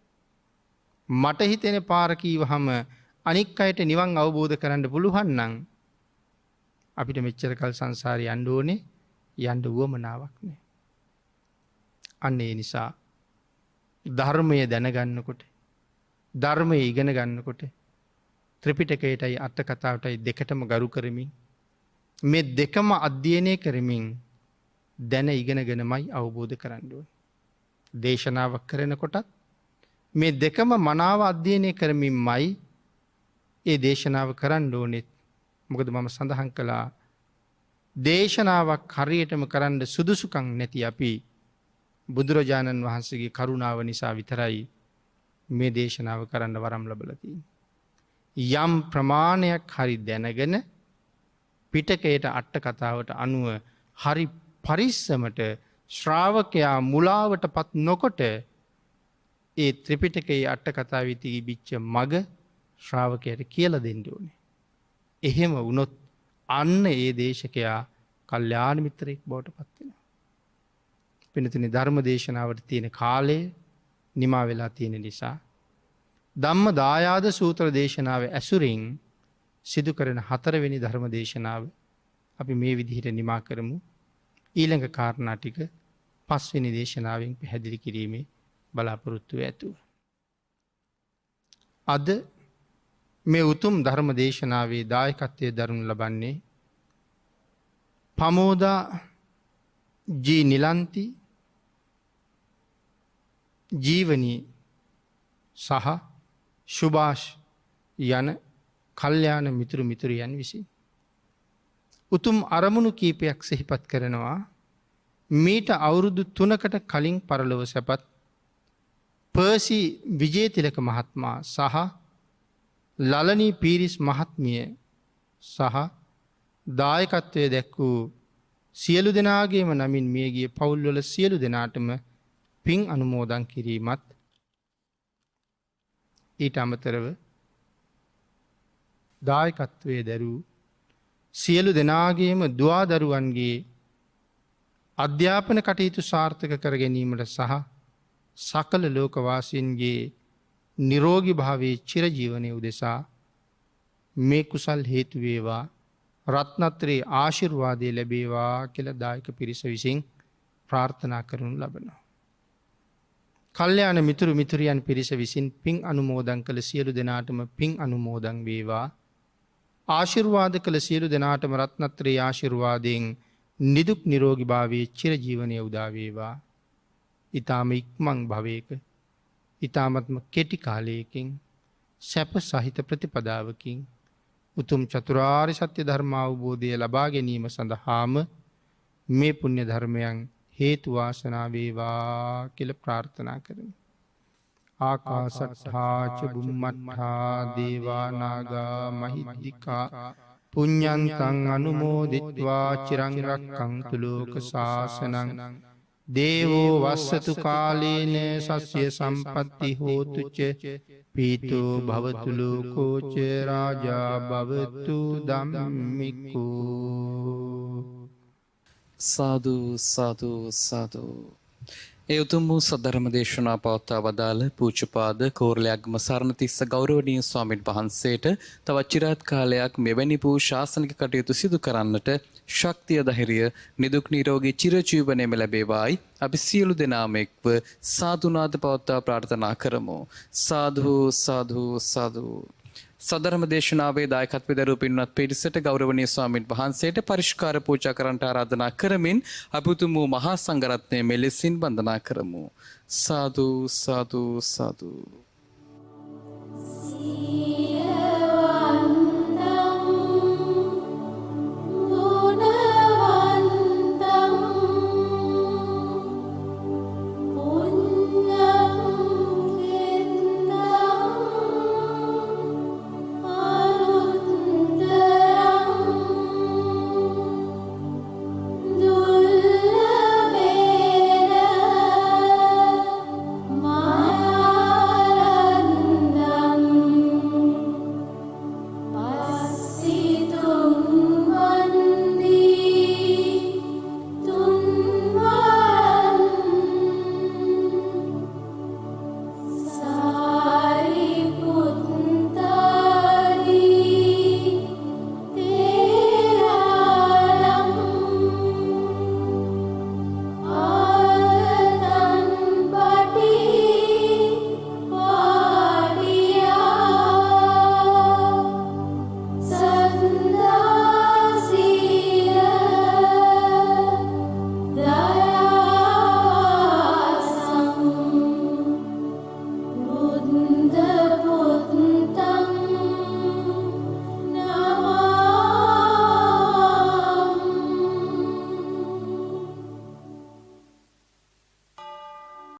[SPEAKER 2] මට හිතෙන පාරකීව හම අනික් අයට නිවන් අවබෝධ කරන්න පුළුවන්නම් අපිට මෙච්චර කල් සංසාරය යන්න ඕනේ යන්න වුවමනාවක් නෑ. අන්න ඒ නිසා ධර්මය දැනගන්නකොට ධර්මය ඉගෙන ගන්නකොට ත්‍රිපිටකයටයි අට කතාවටයි දෙකටම ගරු කරමින් මේ දෙකම අධ්‍යයනය කරමින් දැන ඉගෙනගෙනමයි අවබෝධ කරන්න ඕන. දේශනාවක් කරනකොටත් මේ දෙකම මනාව අධ්‍යයනය කරමින් මයි ඒ දේශනාව කරන්න ඕනෙත්. මොකද මම සඳහන් කළා දේශනාවක් හරියටම කරන්න සුදුසුකම් නැති අපි බුදුරජාණන් වහන්සේගේ කරුණාව නිසා විතරයි මේ දේශනාව කරන්න වරම් ලබලා තියෙන්නේ. යම් ප්‍රමාණයක් හරි දැනගෙන පිටකයට අට කතාවට අනුව හරි පරිස්සමට ශ්‍රාවකයා මුලාවට පත් නොකොට ඒ ත්‍රිපිටකයේ අට කතාවේ තිබිච්ච මග ශ්‍රාවකයට කියලා දෙන්න ඕනේ. එහෙම වුණොත් අන්න ඒ දේශකයා කල්යාණ මිත්‍රයෙක් බවට පත් වෙනවා. පින්තුනි ධර්ම දේශනාවට තියෙන කාලය නිමා වෙලා තියෙන නිසා ධම්ම දායාද සූත්‍ර දේශනාව ඇසුරින් සිදු කරන 4 වෙනි ධර්ම දේශනාව අපි මේ විදිහට නිමා කරමු. ඊළඟ කාරණා ටික 5 වෙනි දේශනාවෙන් පැහැදිලි කිරීමේ බලාපොරොත්තු ඇතුව. අද මේ උතුම් ධර්ම දේශනාවේ දායකත්වයේ දරනු ලබන්නේ පමෝදා ජී නිලන්ති ජීවනී සහ ශුභාෂ් යන කල්යාණ මිතුරු මිතුරියන් විසින් උතුම් අරමුණු කීපයක් සිහිපත් කරනවා. මීට අවුරුදු 3කට කලින් පරලොව සැපත් පර්සි විජේතිලක මහත්මයා සහ ලලනී පීරිස් මහත්මිය සහ දායකත්වය දැක් වූ සියලු දෙනාගේම නමින් මියගිය පවුල්වල සියලු දෙනාටම පින් අනුමෝදන් කිරීමත් ඊට අමතරව දායකත්වයේ දරූ සියලු දෙනාගේම දුවා දරුවන්ගේ අධ්‍යාපන කටයුතු සාර්ථක කර ගැනීමට සහ සකල ලෝකවාසීන්ගේ නිරෝගී භාවයේ චිරජීවනයේ උදෙසා මේ කුසල් හේතු වේවා රත්නත්‍රේ ආශිර්වාදය ලැබේවා කියලා දායක පිරිස විසින් ප්‍රාර්ථනා කරනු ලබනවා. කල්යාණ මිතුරු මිතුරියන් පිරිස විසින් පින් අනුමෝදන් කළ සියලු දෙනාටම පින් අනුමෝදන් වේවා. ආශිර්වාද කළ සියලු දෙනාටම රත්නත්‍රේ ආශිර්වාදයෙන් නිදුක් නිරෝගී භාවයේ චිරජීවනයේ උදා වේවා. ඊ타ම ඉක්මන් භවයක ඊ타මත්ම කෙටි කාලයකින් සැප සහිත ප්‍රතිපදාවකින් උතුම් චතුරාර්ය සත්‍ය ධර්ම අවබෝධය ලබා ගැනීම සඳහාම මේ පුණ්‍ය ධර්මයන් හේතු වාසනා වේවා කියලා ප්‍රාර්ථනා කරමි. ආකාශට්ඨා ච බුම්මට්ඨා දේවා නාග මහිද්దికා පුඤ්ඤන්තං අනුමෝදිත්වා චිරං රක්ඛන්තු ලෝක ශාසනං දේවෝ වස්සතු කාලේන සස්්‍ය සම්පatti හෝතු ච පීතෝ භවතු ලෝකෝ ච රාජා භවතු ධම්මිකෝ.
[SPEAKER 1] සාදු සාදු සාදු. ඒ උතුම් වූ සද්ධර්ම දේශනා පවත්වා වදාළ පූජ්‍යපාද කෝරළයාගම සරණතිස්ස ගෞරවනීය ස්වාමීන් වහන්සේට තවත් চিරාත් කාලයක් මෙවැනි වූ ශාසනික කටයුතු සිදු කරන්නට ශක්තිය ධෛර්යය නිදුක් නිරෝගී චිරජීවනයේම ලැබේවායි අපි සියලු දෙනාම එක්ව සාදුනාද පවත්වා ප්‍රාර්ථනා කරමු. සාදු සාදු සාදු. සදරම දේශනාවේ දායකත්වයේ දරූ පින්වත් පිරිසට ගෞරවනීය ස්වාමීන් වහන්සේට පරිස්කාර පූජා කරන්නට ආරාධනා කරමින් අපතුම් වූ මහා සංඝරත්නය මෙලෙසින් වන්දනා කරමු. සාදු සාදු සාදු.